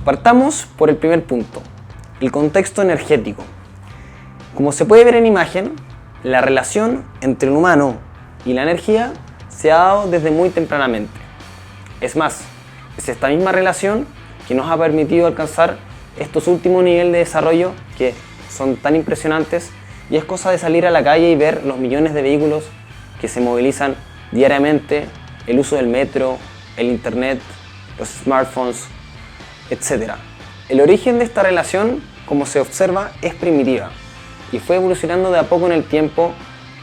Partamos por el primer punto, el contexto energético. Como se puede ver en imagen, la relación entre el humano y la energía se ha dado desde muy tempranamente. Es más, es esta misma relación que nos ha permitido alcanzar estos últimos niveles de desarrollo que son tan impresionantes, y es cosa de salir a la calle y ver los millones de vehículos que se movilizan diariamente, el uso del metro, el internet, los smartphones, etc. El origen de esta relación, como se observa, es primitiva y fue evolucionando de a poco en el tiempo,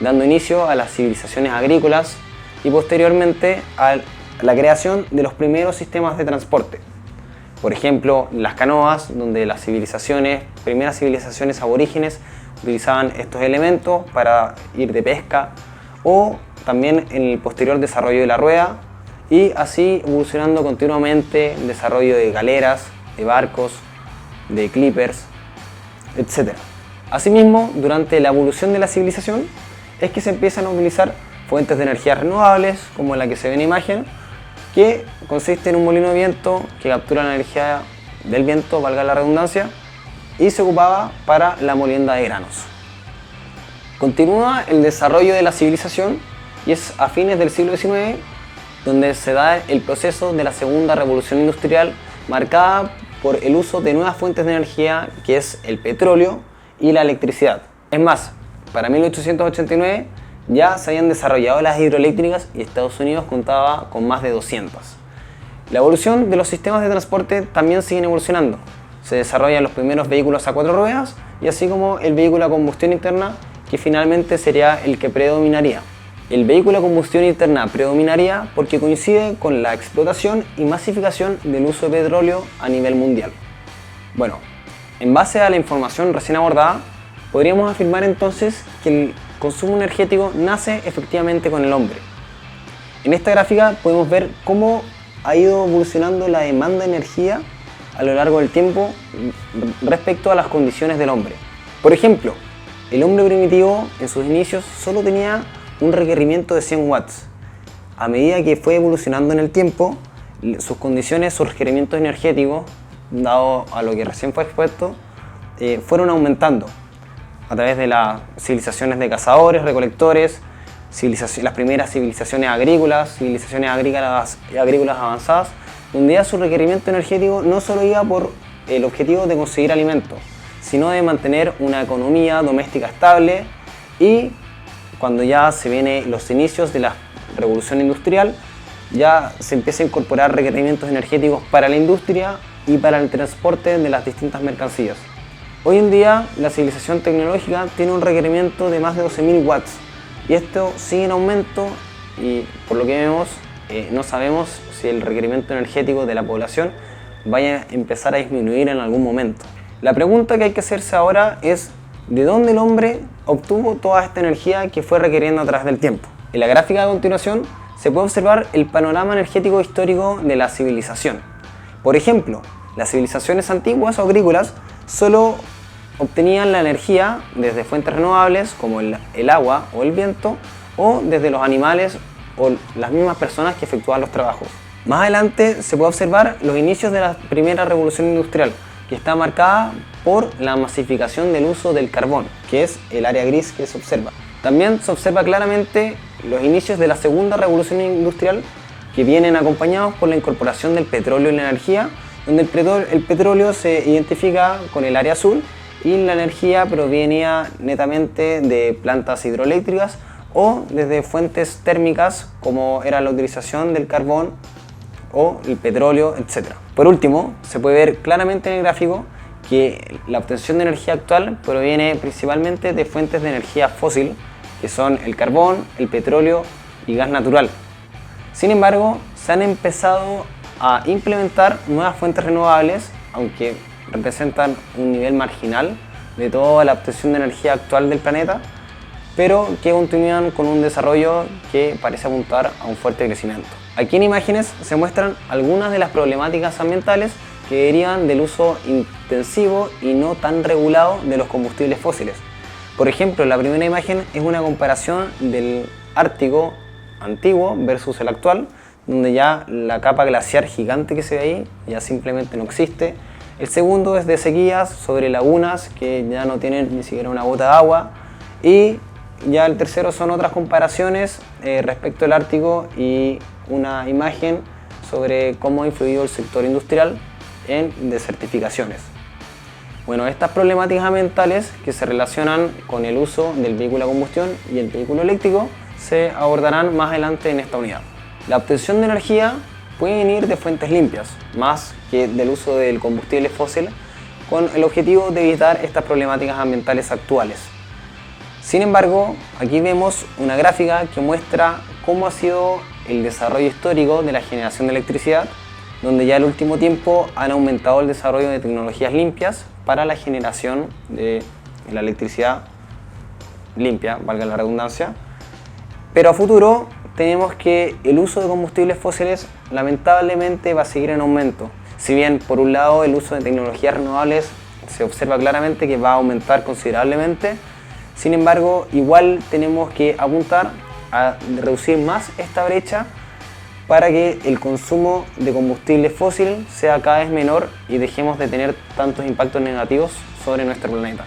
dando inicio a las civilizaciones agrícolas y posteriormente a la creación de los primeros sistemas de transporte. Por ejemplo, las canoas, donde las primeras civilizaciones aborígenes utilizaban estos elementos para ir de pesca, o también en el posterior desarrollo de la rueda, y así evolucionando continuamente el desarrollo de galeras, de barcos, de clippers, etc. Asimismo, durante la evolución de la civilización es que se empiezan a utilizar fuentes de energías renovables, como la que se ve en imagen, que consiste en un molino de viento que captura la energía del viento, valga la redundancia, y se ocupaba para la molienda de granos. Continúa el desarrollo de la civilización y es a fines del siglo XIX donde se da el proceso de la segunda revolución industrial, marcada por el uso de nuevas fuentes de energía, que es el petróleo y la electricidad. Es más, para 1889 ya se habían desarrollado las hidroeléctricas y Estados Unidos contaba con más de 200. La evolución de los sistemas de transporte también siguen evolucionando. Se desarrollan los primeros vehículos a 4 ruedas y así como el vehículo a combustión interna, que finalmente sería el que predominaría. El vehículo a combustión interna predominaría porque coincide con la explotación y masificación del uso de petróleo a nivel mundial. Bueno, en base a la información recién abordada, podríamos afirmar entonces que el consumo energético nace efectivamente con el hombre. En esta gráfica podemos ver cómo ha ido evolucionando la demanda de energía a lo largo del tiempo respecto a las condiciones del hombre. Por ejemplo, el hombre primitivo en sus inicios solo tenía un requerimiento de 100 watts. A medida que fue evolucionando en el tiempo, sus condiciones, sus requerimientos energéticos, dado a lo que recién fue expuesto, fueron aumentando a través de las civilizaciones de cazadores, recolectores, las primeras civilizaciones agrícolas avanzadas, donde ya su requerimiento energético no solo iba por el objetivo de conseguir alimentos, sino de mantener una economía doméstica estable. Y cuando ya se vienen los inicios de la revolución industrial, ya se empieza a incorporar requerimientos energéticos para la industria y para el transporte de las distintas mercancías. Hoy en día la civilización tecnológica tiene un requerimiento de más de 12.000 watts y esto sigue en aumento, y por lo que vemos no sabemos si el requerimiento energético de la población vaya a empezar a disminuir en algún momento. La pregunta que hay que hacerse ahora es: ¿de dónde el hombre obtuvo toda esta energía que fue requiriendo a través del tiempo? En la gráfica a continuación se puede observar el panorama energético histórico de la civilización. Por ejemplo, las civilizaciones antiguas o agrícolas solo obtenían la energía desde fuentes renovables como el agua o el viento, o desde los animales o las mismas personas que efectuaban los trabajos. Más adelante se puede observar los inicios de la primera revolución industrial, que está marcada por la masificación del uso del carbón, que es el área gris que se observa. También se observa claramente los inicios de la segunda revolución industrial, que vienen acompañados por la incorporación del petróleo en la energía, donde el petróleo se identifica con el área azul y la energía provenía netamente de plantas hidroeléctricas o desde fuentes térmicas como era la utilización del carbón o el petróleo, etc. Por último, se puede ver claramente en el gráfico que la obtención de energía actual proviene principalmente de fuentes de energía fósil, que son el carbón, el petróleo y gas natural. Sin embargo, se han empezado a implementar nuevas fuentes renovables, aunque representan un nivel marginal de toda la obtención de energía actual del planeta, pero que continúan con un desarrollo que parece apuntar a un fuerte crecimiento. Aquí en imágenes se muestran algunas de las problemáticas ambientales que derivan del uso intensivo y no tan regulado de los combustibles fósiles. Por ejemplo, la primera imagen es una comparación del Ártico antiguo versus el actual, donde ya la capa glaciar gigante que se ve ahí ya simplemente no existe. El segundo es de sequías sobre lagunas que ya no tienen ni siquiera una gota de agua. Y ya el tercero son otras comparaciones respecto al Ártico y una imagen sobre cómo ha influido el sector industrial en desertificaciones. Bueno, estas problemáticas ambientales que se relacionan con el uso del vehículo a combustión y el vehículo eléctrico se abordarán más adelante en esta unidad. La obtención de energía puede venir de fuentes limpias, más que del uso del combustible fósil, con el objetivo de evitar estas problemáticas ambientales actuales. Sin embargo, aquí vemos una gráfica que muestra cómo ha sido el desarrollo histórico de la generación de electricidad, donde ya en el último tiempo han aumentado el desarrollo de tecnologías limpias para la generación de la electricidad limpia, valga la redundancia. Pero a futuro tenemos que el uso de combustibles fósiles lamentablemente va a seguir en aumento. Si bien por un lado el uso de tecnologías renovables se observa claramente que va a aumentar considerablemente, sin embargo igual tenemos que apuntar a reducir más esta brecha para que el consumo de combustible fósil sea cada vez menor y dejemos de tener tantos impactos negativos sobre nuestro planeta.